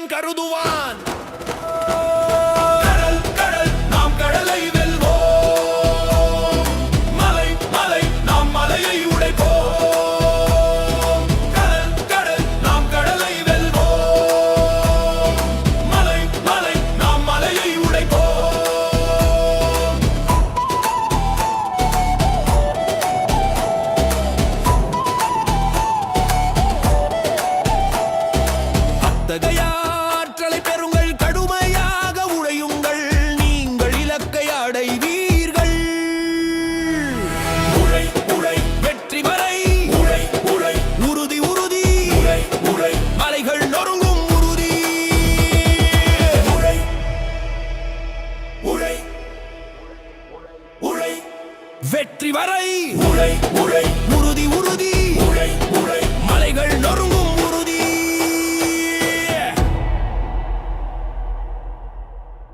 அவன் கருதுவான். கடல் கடல் நாம் கடலை வெல்வோம், மலை மலை நாம் மலையை உடைப்போம். கடல் கடல் நாம் கடலை வெல்வோம், மலை மலை நாம் மலையை உடைப்போம். அத்தகைய ஆற்றலை பெற